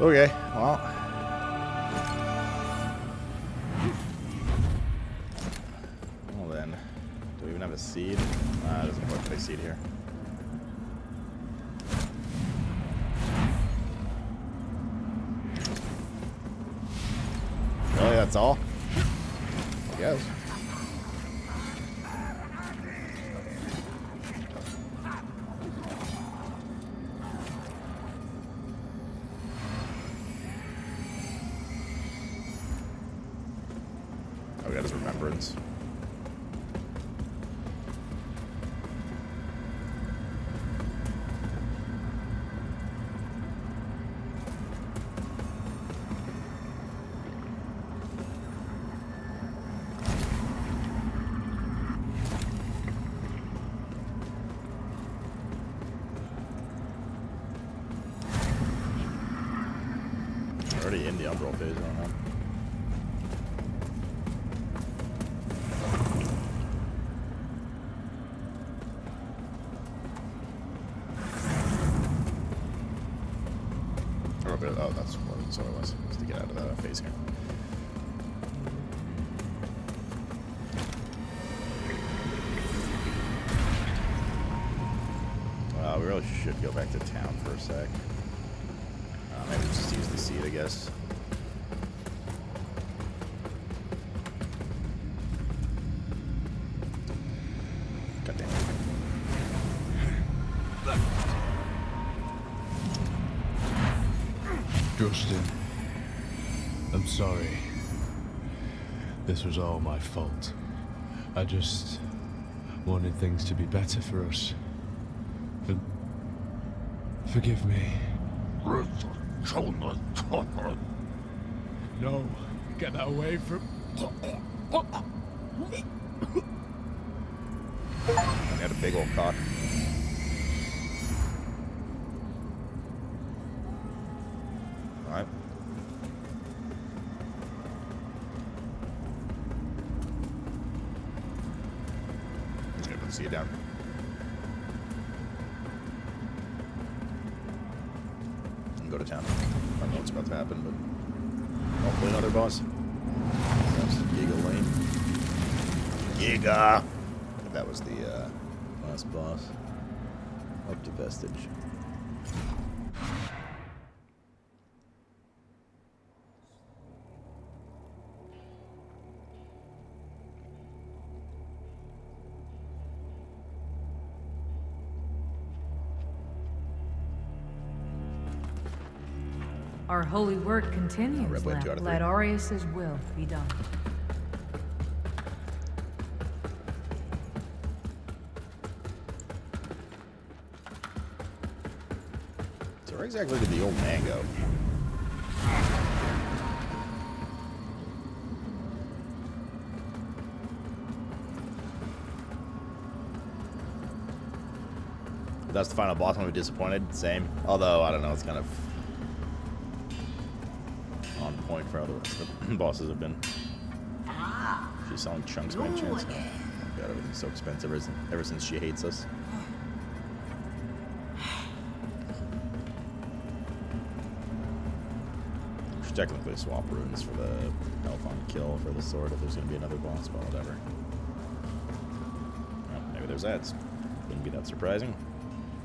Okay, well. Well then, do we even have a seed? It doesn't look like a seed here. Really, that's all? I guess. Oh, we got his remembrance. Already in the umbral phase right now. Oh, that's what it was. Just to get out of that phase here. We really should go back to town for a sec. Maybe just use the seed, I guess. God damn it. Justin, I'm sorry. This was all my fault. I just wanted things to be better for us. Forgive me. No, get that away from... I got a big old cock. Alright. Just gonna put the seed down. And go to town. I don't know what's about to happen, but hopefully another boss. That's the Giga Lane. Giga! That was the last boss. Up to Vestige. Our holy work continues. Red Blade 2 out of 3. Let Aureus's will be done. So where exactly did the old man go? That's the final boss. I'm disappointed. Same. Although, I don't know, it's kind of on point for how the rest of the bosses have been. She's selling chunks by any chance. Oh my god, everything's so expensive ever since she hates us. We should technically swap runes for the health on kill for the sword if there's going to be another boss, but whatever. Well, maybe there's ads. Wouldn't be that surprising.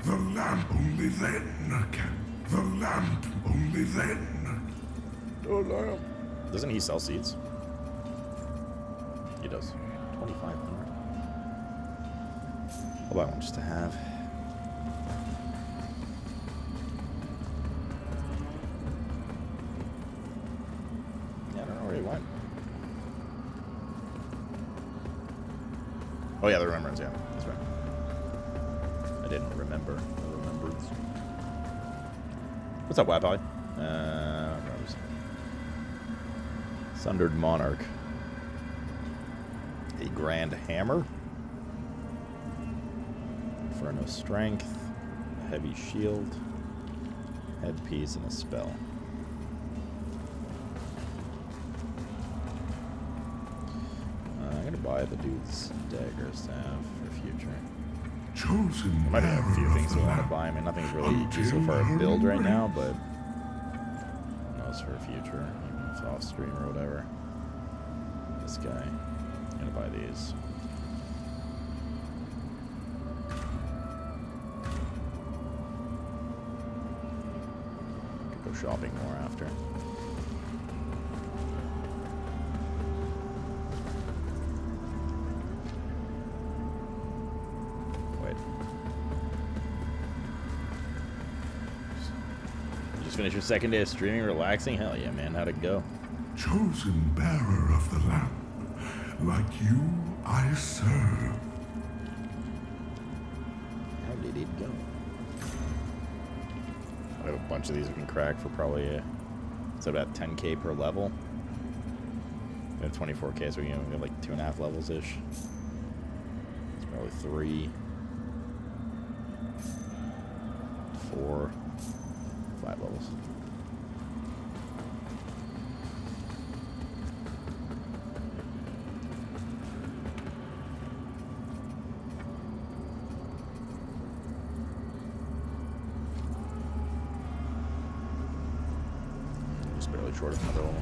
The lamp only then can. The lamp only then. Oh, lamp. Doesn't he sell seeds? He does. 2,500. I'll buy one just to have. Yeah, I don't know where he went. Oh yeah, the remembrance, yeah. That's right. I didn't remember the remembrance. What's up, Wapolly? Rose. Sundered Monarch. A Grand Hammer. Inferno Strength. A Heavy Shield. Headpiece and a spell. I'm gonna buy the dude's dagger staff for future. Chosen. There might be a few things we want to buy. I mean, nothing's really too so far a build right now, but else for a future, even if off stream or whatever. This guy. I'm gonna buy these. Could go shopping more after. Wait. Just finished your second day of streaming, relaxing? Hell yeah, man. How'd it go? Chosen bearer of the lamp, like you I serve. How did it go? I have a bunch of these we can crack for probably it's about 10k per level. We have 24k, so we can get like 2.5 levels ish. It's probably 3, 4, 5 levels. Just barely short of another level.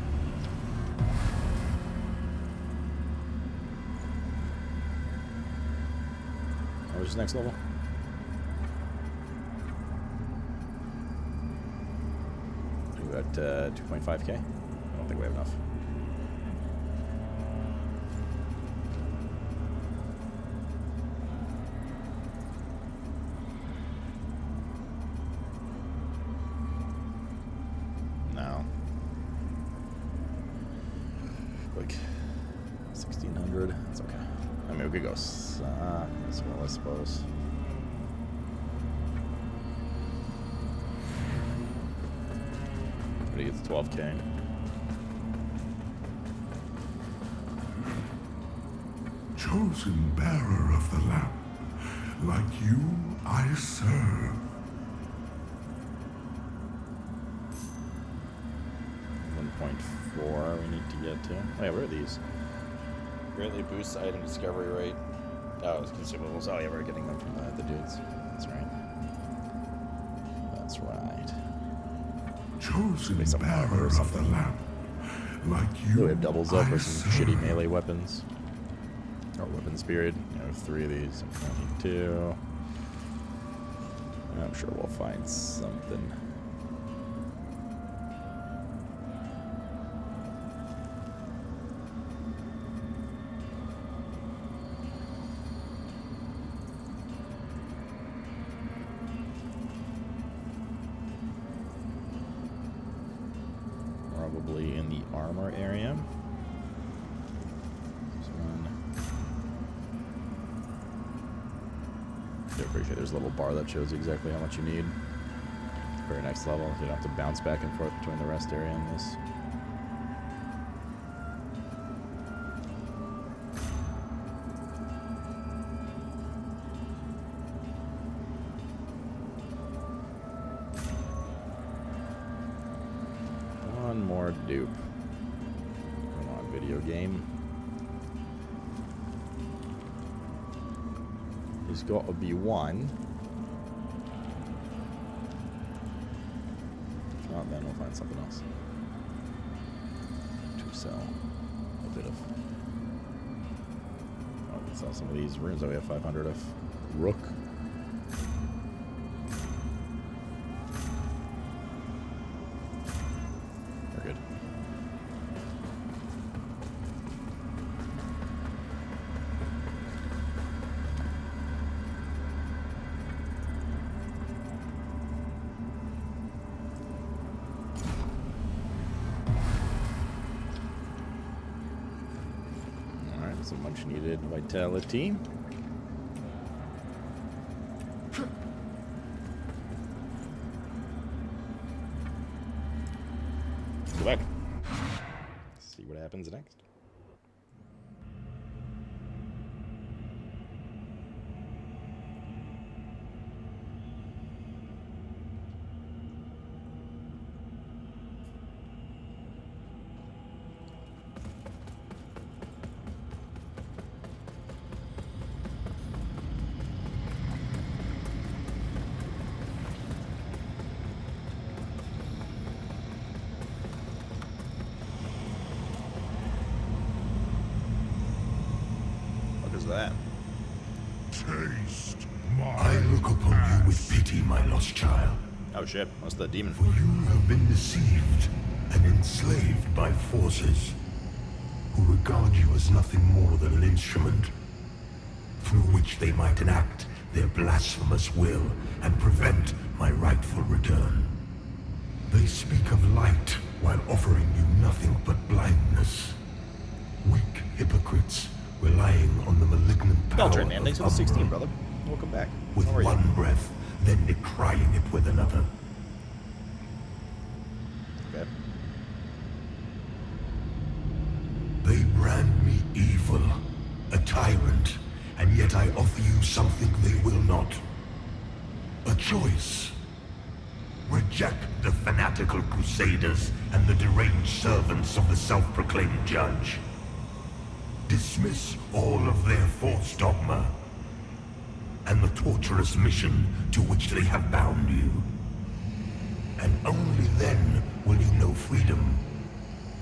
What was his next level? We got 2.5k. I don't think we have enough. No. Like 1600. That's okay. I mean, we could go this well, I suppose. But he gets 12k. Chosen bearer of the lamp, like you I serve. 1.4 we need to get to. Oh yeah, where are these? Greatly boosts item discovery rate. Oh, it's consumables. Oh yeah, we're getting them from the dudes. That's right. That's right. Chosen Some armor bearer or of the something. lamp, like So we you have doubles up I for some serve. shitty melee weapons. Or weapons period. You know, 3 of these. I'm 22. I'm sure we'll find something. Probably in the armor area. There's one. Yeah, pretty sure there's a little bar that shows you exactly how much you need. Very next level, so you don't have to bounce back and forth between the rest area and this. One more dupe. Come on, video game. There's got to be one. If not, then we'll find something else to sell a bit of. Oh, we can sell some of these runes that we have 500 of. Rook. We're good. Alright, some much needed vitality. Let's go back. See what happens next. that? Taste I look upon you with pity, my lost child. Oh shit, what's the demon? For you have been deceived and enslaved by forces who regard you as nothing more than an instrument through which they might enact their blasphemous will and prevent my rightful return. They speak of light while offering you nothing but blindness. Weak hypocrites relying on the malignant power Beltran, man. Thanks for the 16, Umbra. brother. Welcome back. With How are you? one breath, then decrying it with another. Okay. They brand me evil, a tyrant, and yet I offer you something they will not. A choice. Reject the fanatical crusaders and the deranged servants of the self-proclaimed judge. Dismiss all of their false dogma and the torturous mission to which they have bound you. And only then will you know freedom.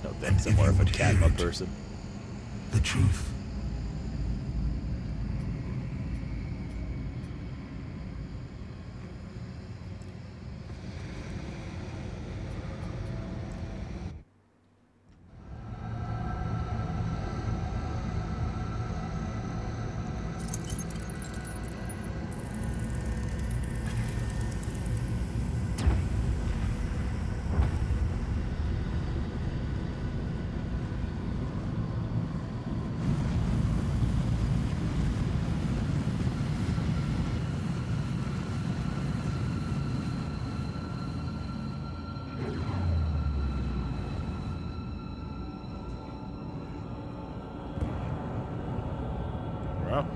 No, thanks. I'm more of a Katma person. The truth. Well.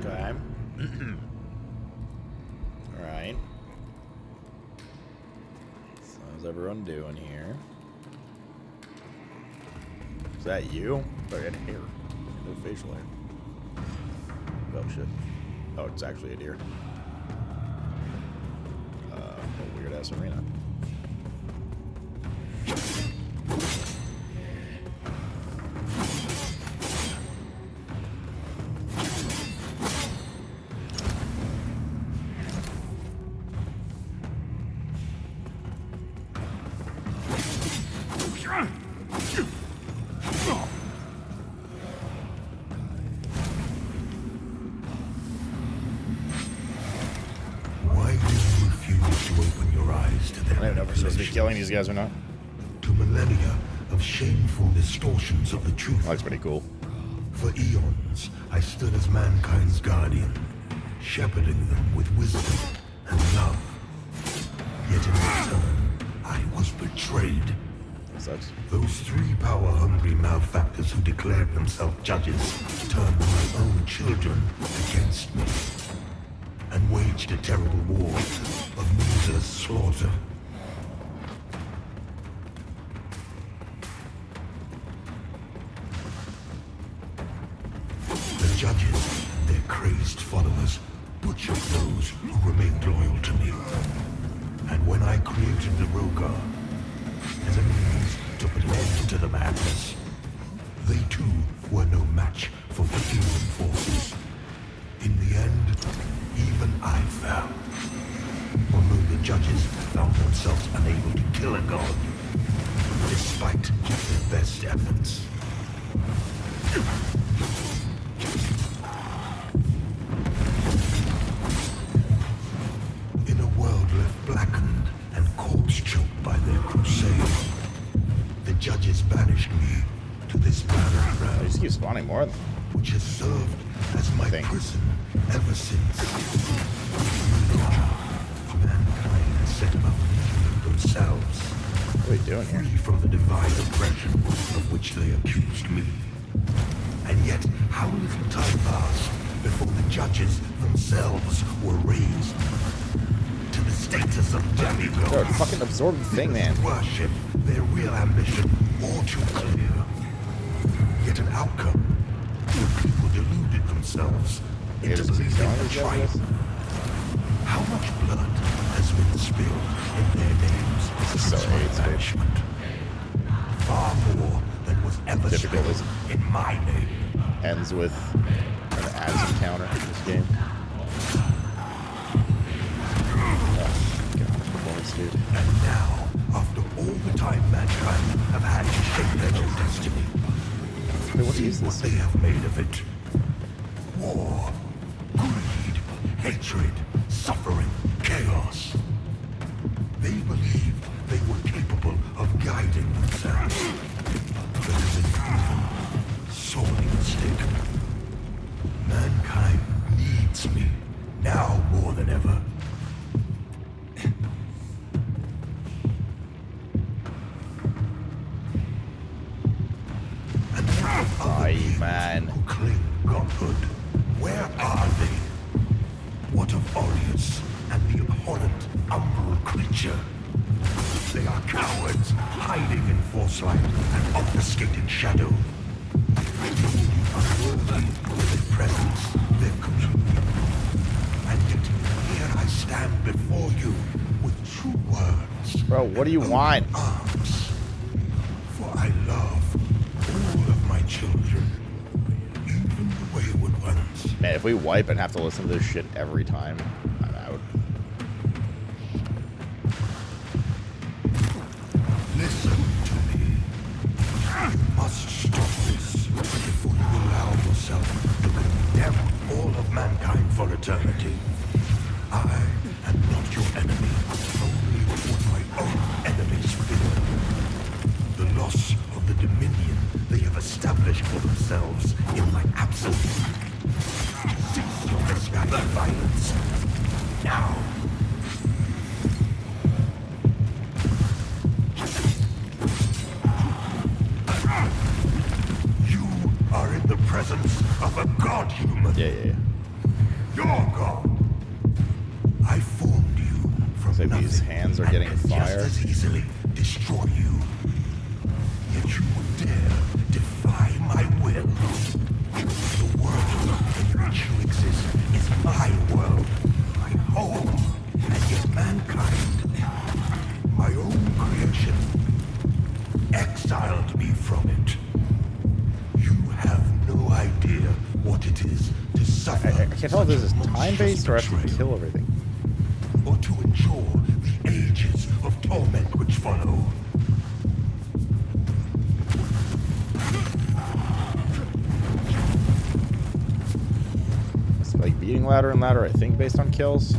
Okay. Alright. So how's everyone doing here? Is that you? Oh, I had hair. No facial hair. Oh shit. Oh, it's actually a deer. A weird ass arena. I don't know if we're supposed to be killing these guys or not. To millennia of shameful distortions of the truth. Looks pretty cool. For eons, I stood as mankind's guardian, shepherding them with wisdom and love. Yet in return, I was betrayed. That sucks. Those three power-hungry malefactors who declared themselves judges turned my own children against me and waged a terrible war of needless slaughter. The judges, their crazed followers, butchered those who remained loyal to me. And when I created the Rogar as a means to put an end to the madness, they too were no match for the human forces. In the end, even I fell. Although the judges found themselves unable to kill a god, despite their best efforts. In a world left blackened and corpse-choked by their crusade, the judges banished me to this barren I realm, just keep spawning more of them. which has served as my Thank you. prison ever since. Mankind has set about redeeming themselves, What are we doing here? free from the divine oppression of which they accused me. And yet, how little time passed before the judges themselves were raised to the status of demigods. Bro, fucking absorb the thing, man. Worship, their real ambition, all too clear. Yet an outcome, the people deluded themselves into believing a triumph. How much blood has been spilled in their names since my banishment? Far more than was ever spilled in my name. Ends with an ads encounter in this game. Dude. And now, after all the time mankind have had to shape their own destiny, see what they have made of it. War, greed, hatred, suffering, chaos. They believed they were capable of guiding themselves. But it is proven sorely mistaken. Mankind needs me, now more than ever. Man. Who claim godhood, where are they? What of Aureus and the abhorrent umbral creature? They are cowards, hiding in foresight and obfuscating shadow. Unworthy of their presence, their communion. And yet here I stand before you with true words. Bro, what do you want? Arms. For I love all of my children. Even the wayward ones. Man, if we wipe and have to listen to this shit every time, I'm out. Listen to me. You must stop this before you allow yourself to condemn all of mankind for eternity. I am not your enemy, only what my own enemies fear. The loss of the dominion they have established for themselves in my absence. Cease your misguided violence. Now. You are in the presence of a god-human. Yeah. Your god. I formed you from So nothing. these hands are getting and can fire. just as easily destroy you. Yet you would dare defy my will. The world in which you exist is my world, my home, and yet mankind, my own creation, exiled me from it. You have no idea what it is to suffer. I can't tell if this is time-based or I have to betrayal, kill everything. or to endure the ages of torment which follow. It's like beating louder and louder, I think, based on kills.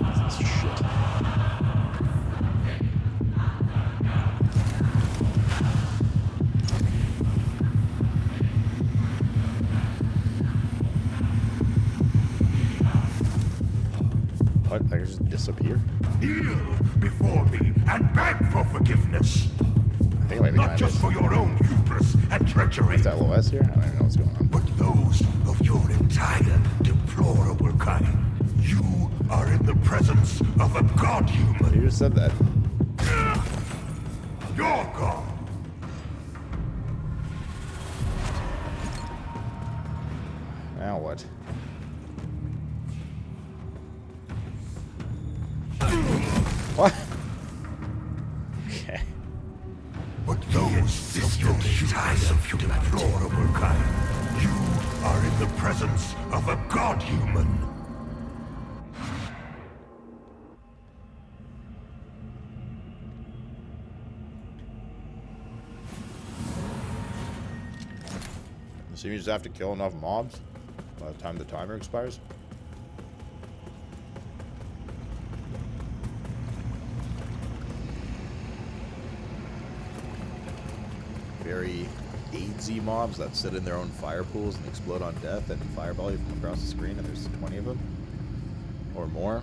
This is shit. What? I can just disappear? Kneel before me and beg for forgiveness. I think I might be Not just for your own hubris and treachery, Is that LOS here? I don't even know what's going on. but those of your entire deplorable kind. You are in the presence of a god-human. You just said that. Your god. Now what? What? Okay. But those of your entire deplorable kind. You are in the presence of a god-human. So you just have to kill enough mobs by the time the timer expires? Very AIDSy mobs that sit in their own fire pools and explode on death and fireball you from across the screen, and there's 20 of them or more.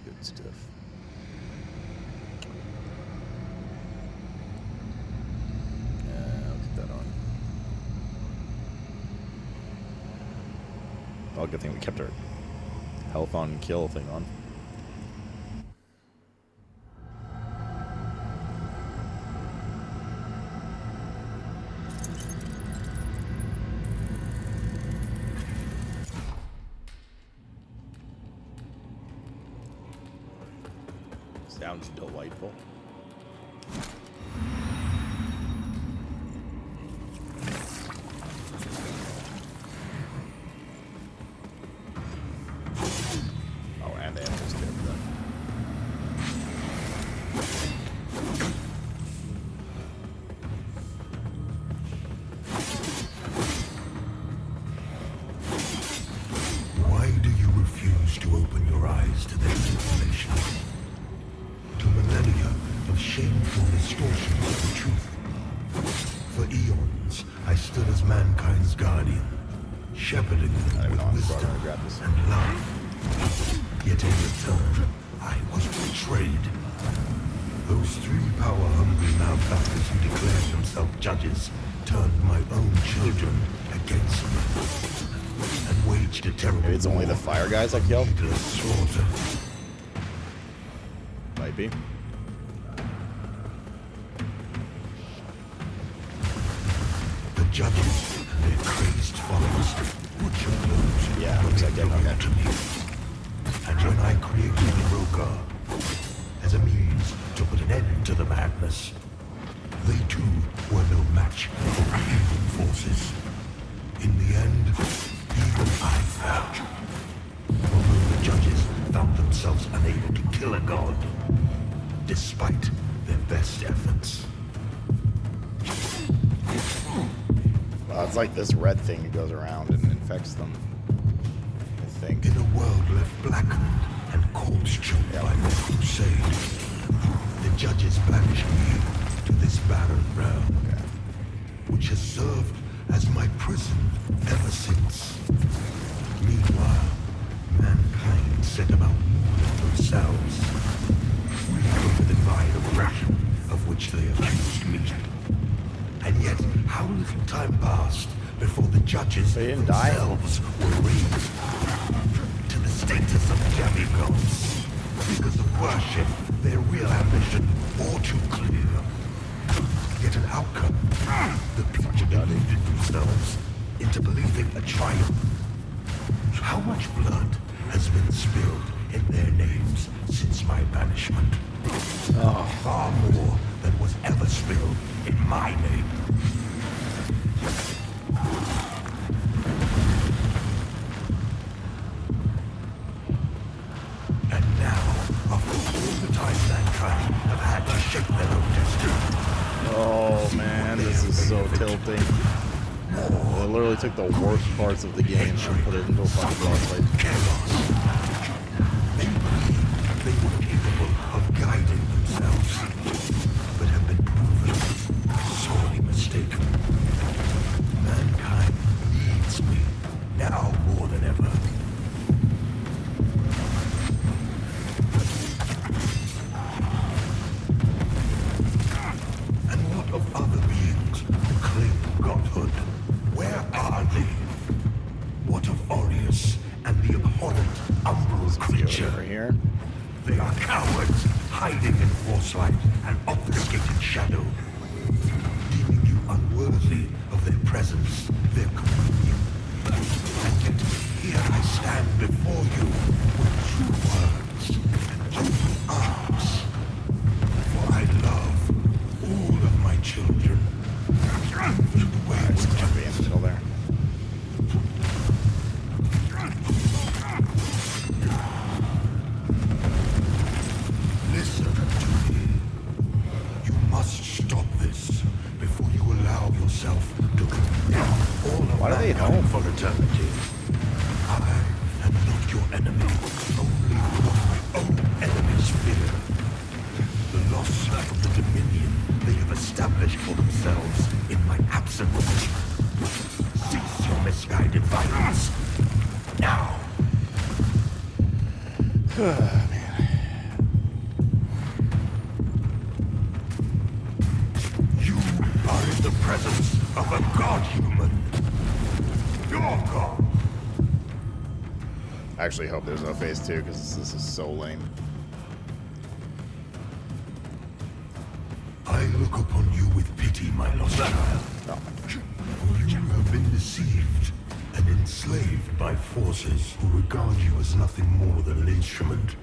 Good. stuff. I'll get that on. Oh, good thing we kept our health on kill thing on. Sounds delightful. Oh, and they have to skip them. Why do you refuse to open your eyes to this information? To millennia of shameful distortions of the truth. For eons, I stood as mankind's guardian, shepherding them with wisdom and love. Yet in return, I was betrayed. Those three power-hungry malefactors who declared themselves judges turned my own children against me and waged a terrible Maybe it's only the fire guys I killed? needless slaughter. Might be. The judges and their crazed followers butchered those Yeah, who looks were like it, loyal okay. to me. And when I created the Rogar as a means to put an end to the madness, they too were no match for evil forces. In the end, even I fell. Although the judges found themselves unable to kill a god, despite their best efforts. Well, it's like this red thing that goes around and infects them. I think. In a world left blackened and corpse-choked by their crusade, the judges banished me to this barren realm, which has served as my prison ever since. Meanwhile, mankind set about moving themselves, free from the divine oppression of which they accused me. And yet, how little time passed before the judges They didn't die? themselves were raised to the status of demigods. Because of worship, their real ambition all too clear. Yet an outcome, the people deluded themselves into believing a triumph. How much blood has been spilled in their names since my banishment? Far more than was ever spilled in my name. And now, after all the time mankind have had to shape their own destiny, Oh man, this is so tilting. They literally took the worst parts of the game and put it into a fucking boss fight. chaos. They believed they were capable of guiding themselves, but have been proven sorely mistaken. Mankind needs me now more than ever. And what of other beings who claim godhood? Where are they? What of Aureus and the abhorrent umbral Let's go creature? over here. They are cowards, hiding in foresight and obfuscated shadow, deeming you unworthy of their presence, their communion. And yet, here I stand before you with true words and open arms. For I love all of my children. To the wayward Just gonna be in the middle there. Listen to me. You must stop this before you allow yourself to condemn all of Why do they mankind know? for eternity. I am not your enemy, only what my own enemies fear. The loss of the dominion they have established for themselves in my absence. Cease your misguided violence. Now. presence of a god-human. Your god. I actually hope there's no phase 2 because this is so lame. I look upon you with pity, my lost child. Oh my gosh. You have been deceived and enslaved by forces who regard you as nothing more than an instrument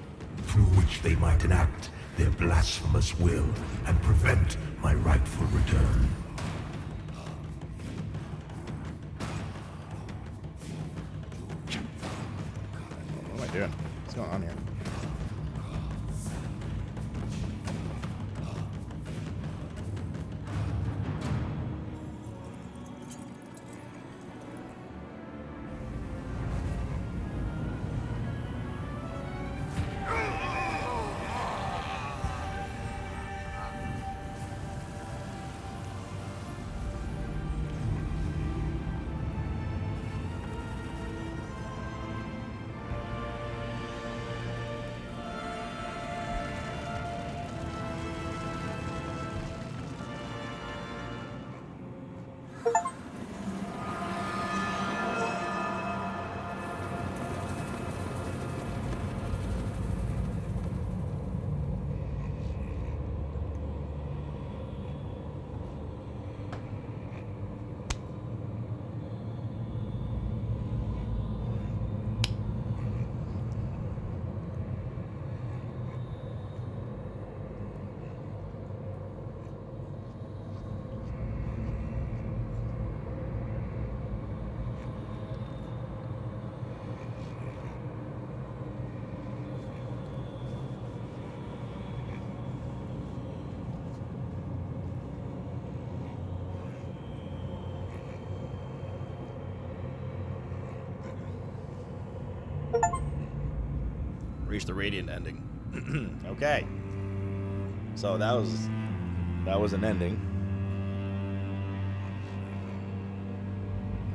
through which they might enact their blasphemous will and prevent my rightful return. What am I doing? What's going on here? Reach the radiant ending. Okay. So that was an ending.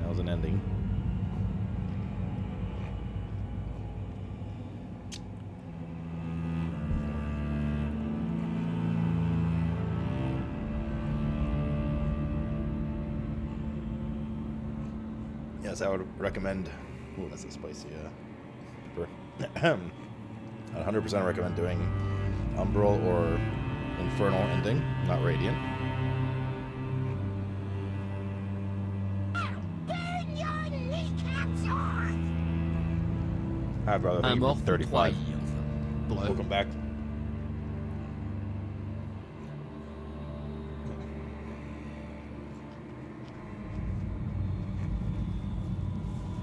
That was an ending. Yes, I would recommend. Ooh, that's a spicy pepper. I'd 100% recommend doing Umbral or Infernal ending, not Radiant. Hi, brother. Thank you for 35. Welcome back.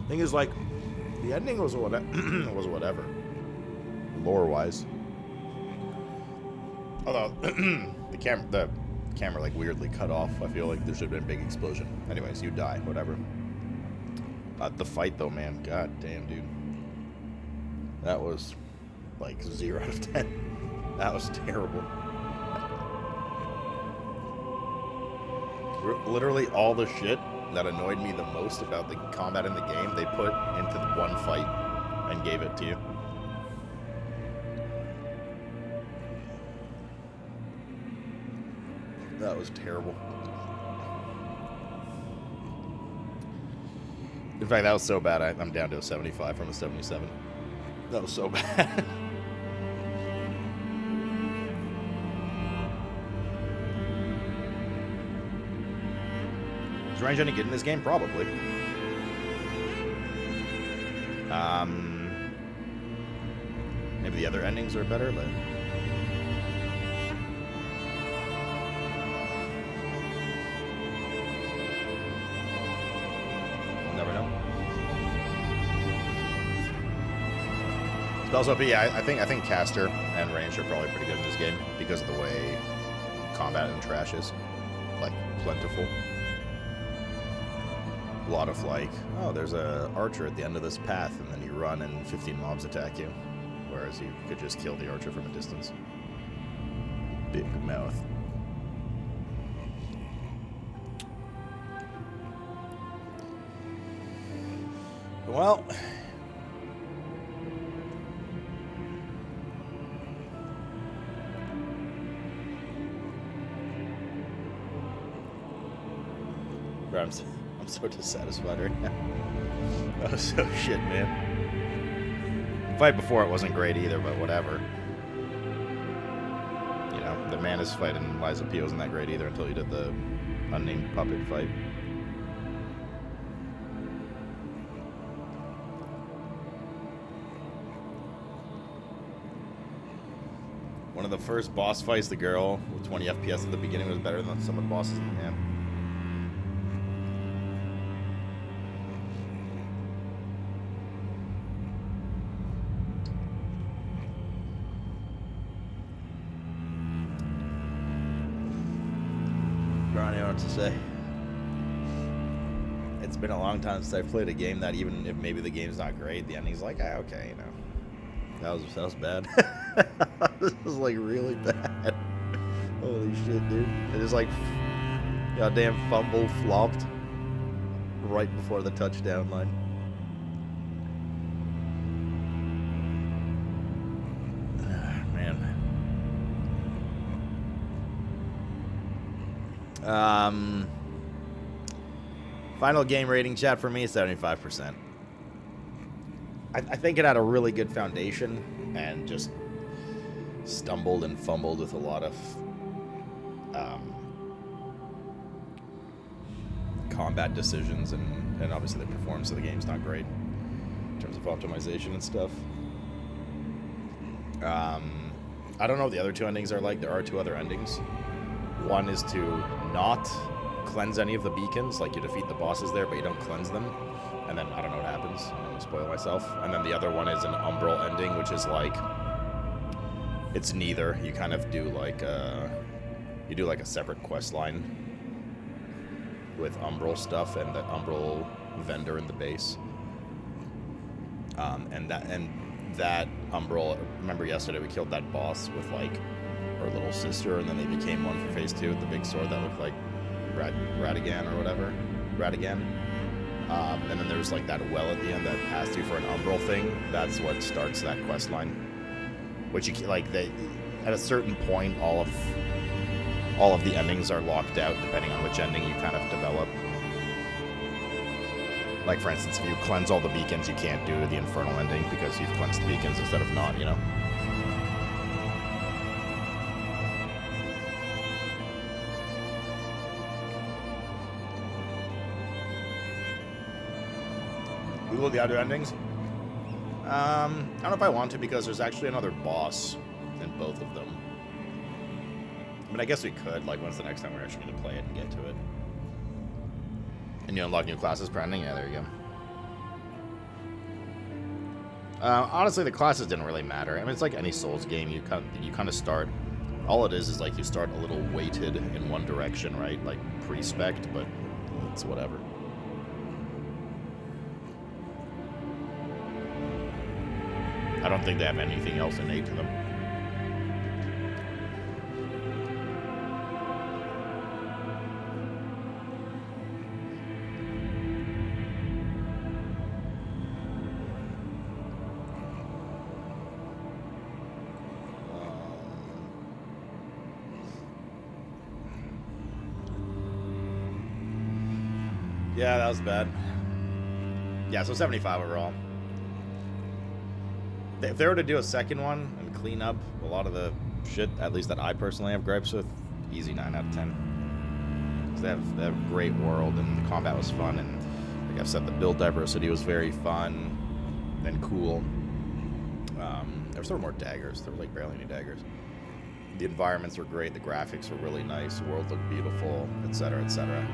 Thing is, like, the ending was whatever, lore-wise. Although the camera like weirdly cut off. I feel like there should have been a big explosion. Anyways, you die, whatever. The fight though, man. God damn, dude. That was like 0 out of 10. That was terrible. Literally all the shit that annoyed me the most about the combat in the game, they put into the one fight and gave it to you. That was terrible. In fact, that was so bad, I'm down to a 75 from a 77. That was so bad. Is range any good in this game? Probably. Maybe the other endings are better, but... Never know. Spells OP, yeah, I think caster and range are probably pretty good in this game because of the way combat and trash is, like, plentiful. A lot of like, oh, there's a archer at the end of this path, and then you run and 15 mobs attack you, whereas you could just kill the archer from a distance. Big mouth. Well, Bro, I'm so dissatisfied right now. That was so shit, man. The fight before it wasn't great either, but whatever. You know, the Manus fight in Lies of P wasn't that great either until you did the unnamed puppet fight. One of the first boss fights, the girl with 20 FPS at the beginning was better than some of the bosses in the game. I don't know what to say. It's been a long time since I've played a game that, even if maybe the game's not great, the ending's like, ah, okay, you know. That was bad. This was like really bad. Holy shit, dude. It is like goddamn fumble flopped right before the touchdown line. Man. Final game rating, chat, for me is 75%. I think it had a really good foundation and just stumbled and fumbled with a lot of combat decisions, and obviously the performance of the game's not great in terms of optimization and stuff. I don't know what the other two endings are like. There are two other endings. One is to not cleanse any of the beacons, like you defeat the bosses there, but you don't cleanse them. And then I don't know what happens. I don't spoil myself. And then the other one is an Umbral ending, which is like, it's neither. You kind of do like a separate quest line with Umbral stuff and the Umbral vendor in the base. And that Umbral. Remember yesterday we killed that boss with like her little sister, and then they became one for phase 2 with the big sword that looked like Radagan or whatever. Radagan. And then there's like that well at the end that asks you for an Umbral thing. That's what starts that quest line. Which you like, at a certain point, all of the endings are locked out depending on which ending you kind of develop. Like for instance, if you cleanse all the beacons, you can't do the Infernal ending because you've cleansed the beacons instead of not, you know. Google the other endings. I don't know if I want to, because there's actually another boss in both of them. I mean, I guess we could, like, when's the next time we're actually going to play it and get to it? And you unlock new classes per ending? Yeah, there you go. Honestly, the classes didn't really matter. I mean, it's like any Souls game. You kind of start... All it is like you start a little weighted in one direction, right? Like, pre-spec'd, but it's whatever. I don't think they have anything else innate to them. Yeah, that was bad. Yeah, so 75 overall. If they were to do a second one and clean up a lot of the shit, at least that I personally have gripes with, easy 9 out of 10. Because they have a great world, and the combat was fun, and like I've said, the build diversity was very fun and cool. There were more daggers. There were like barely any daggers. The environments were great. The graphics were really nice. The world looked beautiful, etc., etc.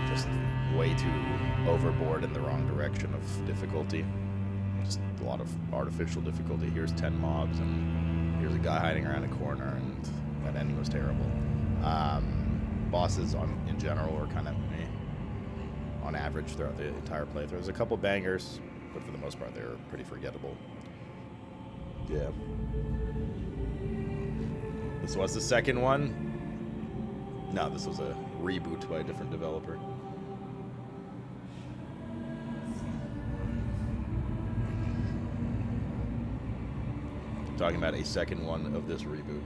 Just way too overboard in the wrong direction of difficulty. Just a lot of artificial difficulty. Here's 10 mobs, and here's a guy hiding around a corner, and that ending was terrible. Bosses in general were kind of on average throughout the entire playthrough. There's a couple bangers, but for the most part, they were pretty forgettable. Yeah. This was the second one. No, this was a reboot by a different developer. Talking about a second one of this reboot.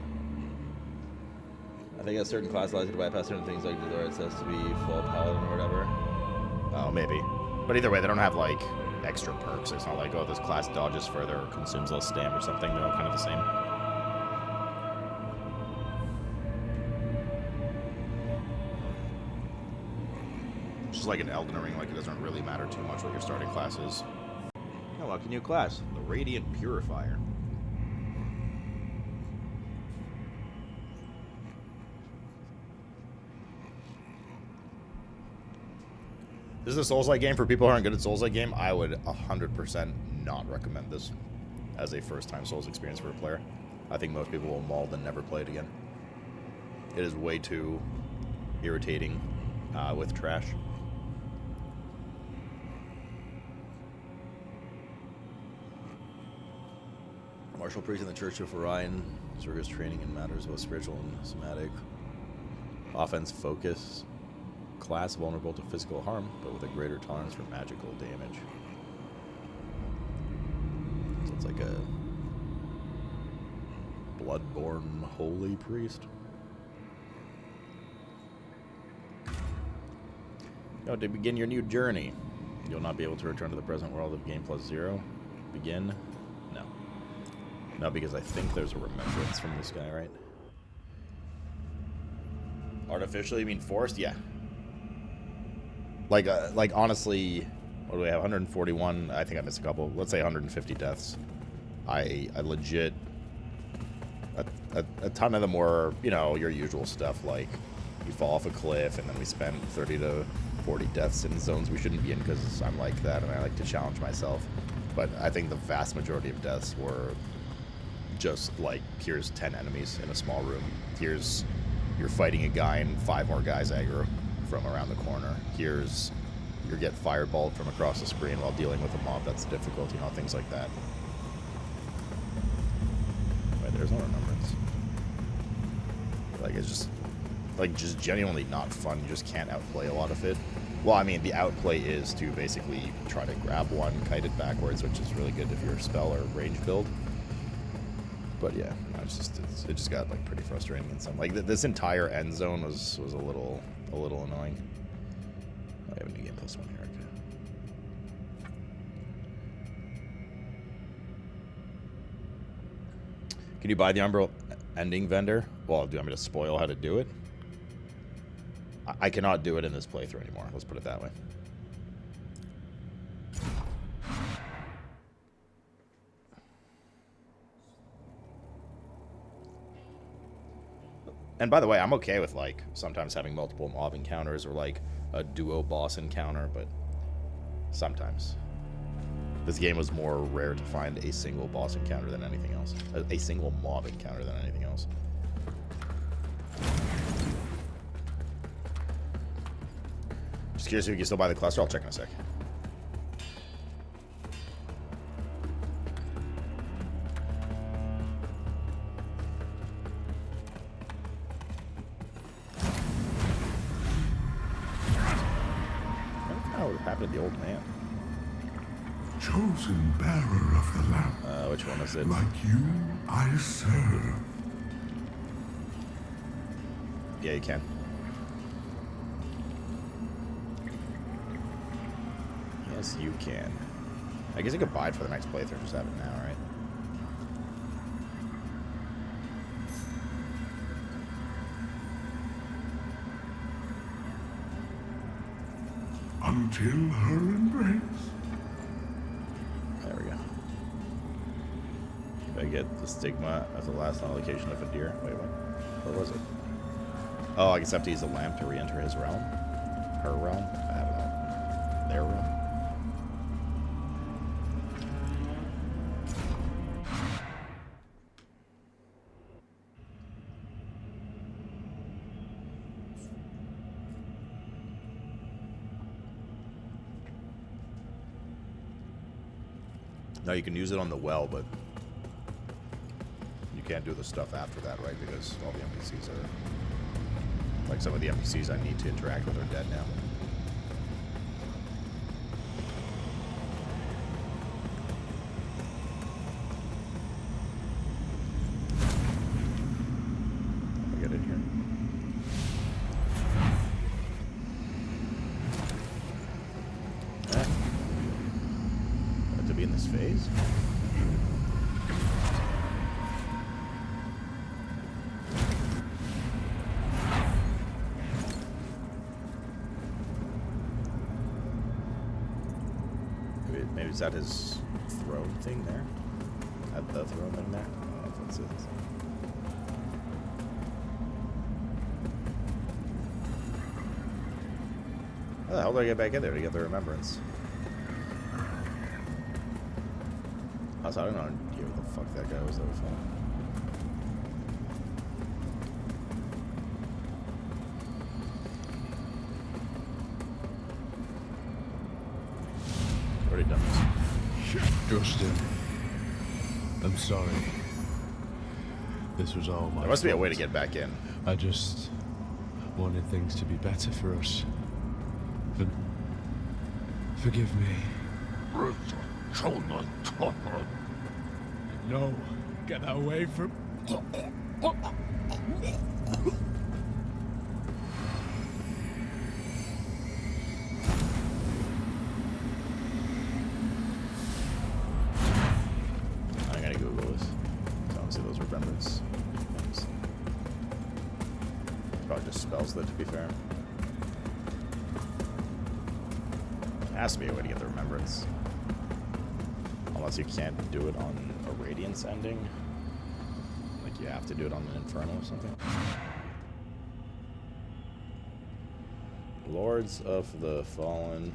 I think a certain class allows you to bypass certain things like the door. It says to be full paladin or whatever. Oh, maybe. But either way, they don't have like extra perks. It's not like, oh, this class dodges further or consumes less stamina or something. They're all kind of the same. Just like in Elden Ring, like it doesn't really matter too much what your starting class is. Unlock a new class, the Radiant Purifier. This is a Souls-like game for people who aren't good at Souls-like game. I would 100% not recommend this as a first-time Souls experience for a player. I think most people will maul and never play it again. It is way too irritating with trash. Martial priest in the Church of Orion. Zerga's training in matters both spiritual and somatic. Offense focus. Class vulnerable to physical harm, but with a greater tolerance for magical damage. So it's like a bloodborne holy priest. To begin your new journey, you'll not be able to return to the present world of game plus 0. Begin? No. No, because I think there's a remembrance from this guy, right? Artificially, you mean forced? Yeah. Like honestly, what do we have? 141. I think I missed a couple. Let's say 150 deaths. I legit. A ton of them were, you know, your usual stuff, like you fall off a cliff, and then we spent 30 to 40 deaths in zones we shouldn't be in because I'm like that and I like to challenge myself. But I think the vast majority of deaths were just like, here's 10 enemies in a small room. Here's you're fighting a guy and 5 more guys aggro from around the corner. Here's you get fireballed from across the screen while dealing with a mob that's difficult, you know, things like that. Right, there's no remembrance. Like, it's just genuinely not fun. You just can't outplay a lot of it. Well, I mean, the outplay is to basically try to grab one, kite it backwards, which is really good if you're a spell or range build. But yeah, no, it just got like pretty frustrating in some. Like this entire end zone was a little annoying. I have a new game plus 1 here. Okay. Can you buy the Umbral ending vendor? Well, do you want me to spoil how to do it? I cannot do it in this playthrough anymore. Let's put it that way. And by the way, I'm okay with like sometimes having multiple mob encounters or like a duo boss encounter, but sometimes. This game was more rare to find a single boss encounter than anything else. A single mob encounter than anything else. Just curious if you can still buy the cluster. I'll check in a sec. What happened to the old man? Chosen bearer of the lamp. Which one is it? Like you, I serve. Yeah, you can. Yes, you can. I guess you could buy it for the next playthrough. Just have it now, right? Until her embrace. There we go. If I get the stigma of the last allocation of a deer. Wait, what? What was it? Oh, I guess I have to use the lamp to re-enter his realm? Her realm? I don't know. Their realm? No, you can use it on the well, but you can't do the stuff after that, right? Because all the NPCs are... Like, some of the NPCs I need to interact with are dead now. Let me get in here. is that his throne thing there? At the throne thing there? I don't know if that's it. How the hell do I get back in there to get the remembrance? Also, I don't know who the fuck that guy was that was fine. Already done this. Justin, I'm sorry. This was all my There must be a fault. way to get back in. I just wanted things to be better for us. Forgive me. No, get that away from... I gotta Google this. I don't see those remembrance things. Probably just spells that, to be fair. Has to be a way to get the remembrance. Unless you can't do it on a Radiance ending. Like you have to do it on an Inferno or something. Lords of the Fallen.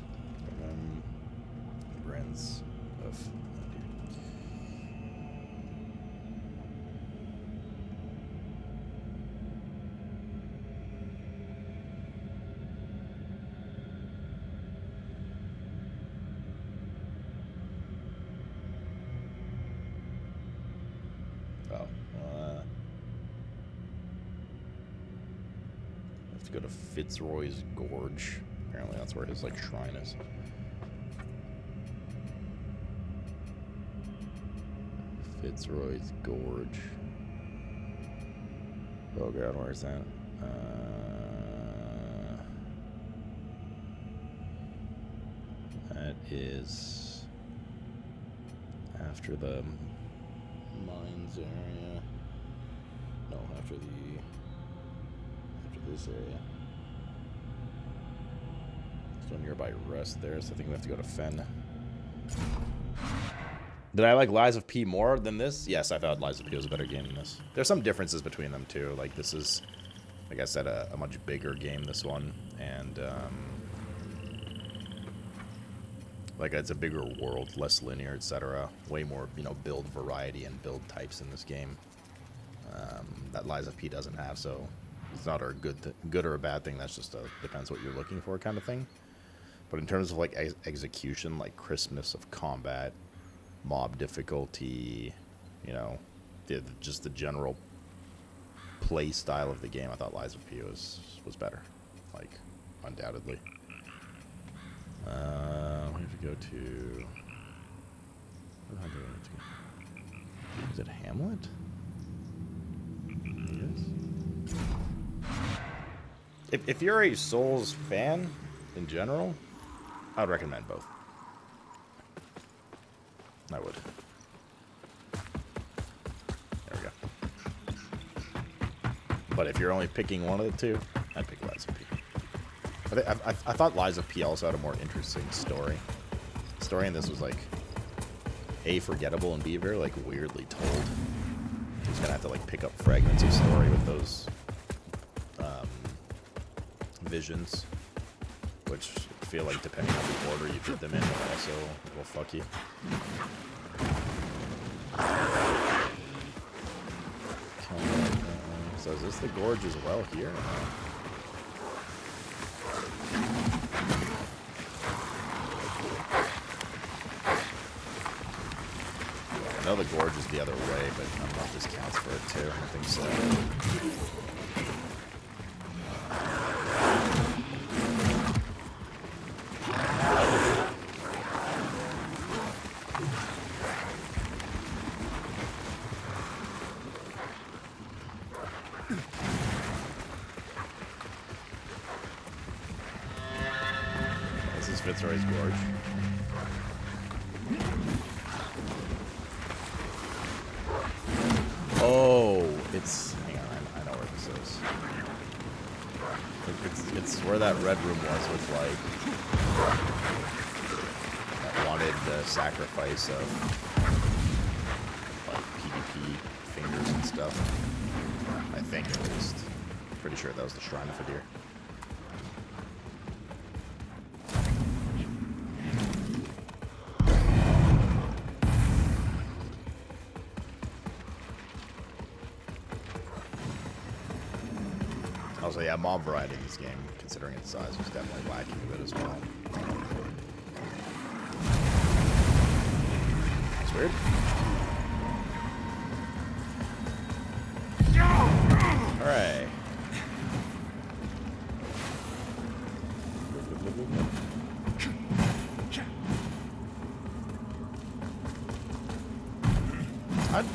Remembrance of... have to go to Fitzroy's Gorge. Apparently that's where his like shrine is. Fitzroy's Gorge. Oh god, where is that? That is after the mines area. No, after this area. There's no nearby rest there, so I think we have to go to Fen. Did I like Lies of P more than this? Yes, I thought Lies of P was a better game than this. There's some differences between them too. Like this is, like I said, a much bigger game, this one, and like it's a bigger world, less linear, etc. Way more, you know, build variety and build types in this game that Lies of P doesn't have. So it's not a good or a bad thing. That's just depends what you're looking for, kind of thing. But in terms of like execution, like crispness of combat, mob difficulty, you know, just the general play style of the game, I thought Lies of P was better, like undoubtedly. We have to go to. How do we have to go? Is it Hamlet? Yes. If you're a Souls fan in general, I would recommend both. I would. There we go. But if you're only picking one of the two, I'd pick Lies of P. I thought Lies of P also had a more interesting story. The story in this was like A, forgettable, and B, very like weirdly told. He's gonna have to like pick up fragments of story with those visions, which I feel like depending on the order you did them in also will fuck you. So is this the gorge as well here? I know the gorge is the other way, but I don't know if this counts for it too. I think so. This is Fitzroy's Gorge. Oh, it's... Hang on, I know where this is. It's where that red room was with, like... that limited sacrifice of like PvP fingers and stuff. I think at least. Pretty sure that was the Shrine of Fadir. Also, yeah, mob variety in this game, considering its size, was definitely lacking a bit as well. It's weird. Alright.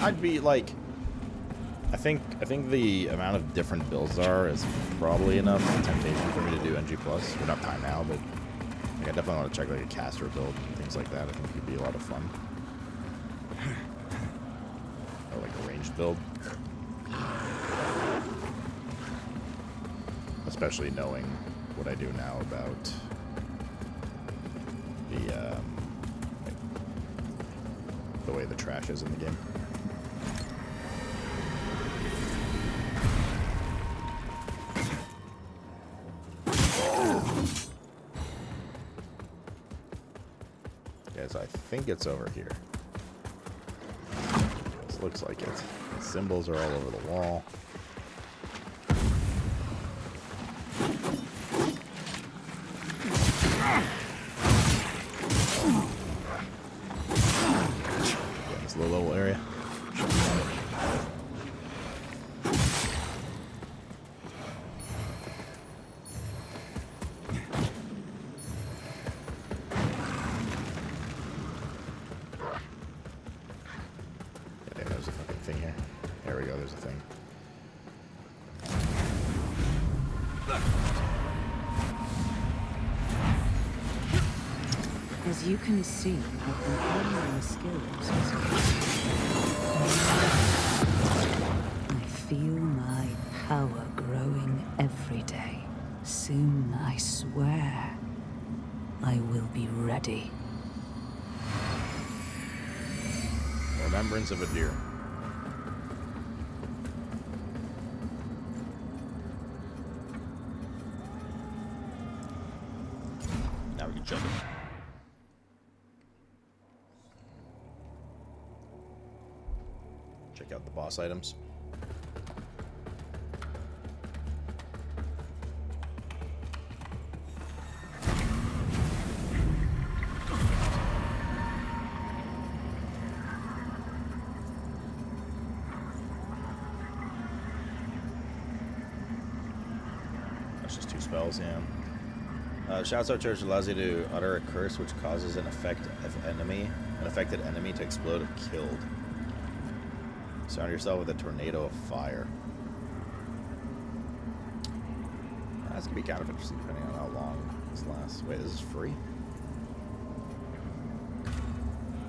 I'd be like, I think the amount of different builds there is probably enough temptation for me to do NG+. We're not time now, but like, I definitely want to check like a caster build and things like that. I think it would be a lot of fun. Or like a ranged build. Especially knowing what I do now about the way the trash is in the game. Guys, I think it's over here. This looks like it. The symbols are all over the wall. This low level area. There's a fucking thing here. There we go, there's a thing. As you can see, I've been honing my skills. I feel my power growing every day. Soon, I swear, I will be ready. Remembrance of a deer. Now we can check it. Check out the boss items. That's just 2 spells, yeah. Shouts out Church allows you to utter a curse which causes an affected enemy to explode if killed. Surround yourself with a tornado of fire. That's gonna be kind of interesting depending on how long this lasts. Wait, this is free?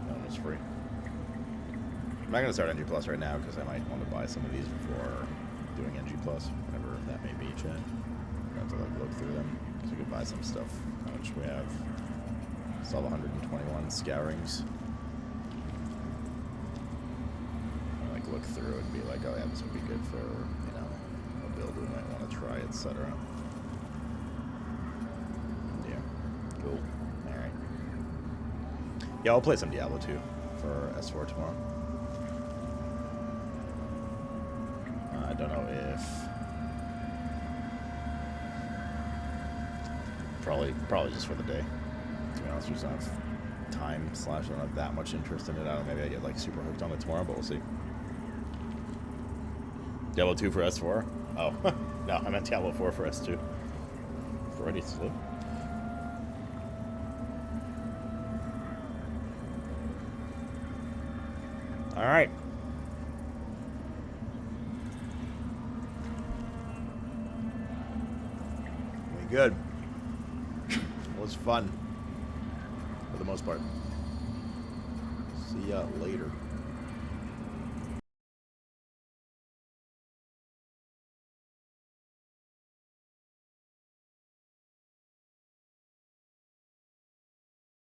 No, it's free. I'm not gonna start NG Plus right now because I might want to buy some of these before doing NG Plus, whatever that may be, chat. I have to like look through them because we could buy some stuff. How much we have? Still have 121 scourings. Look through and be like, oh yeah, this would be good for, you know, a build we might want to try, etc. Yeah, cool. Alright. Yeah, I'll play some Diablo 2 for S4 tomorrow. I don't know if... Probably just for the day. To be honest, we just don't have time / I don't have that much interest in it. I don't know, maybe I get like super hooked on it tomorrow, but we'll see. Diablo 2 for S4? Oh, no, I meant Diablo 4 for S2. Ready to sleep. Alright. We good. It was fun. For the most part. See ya later.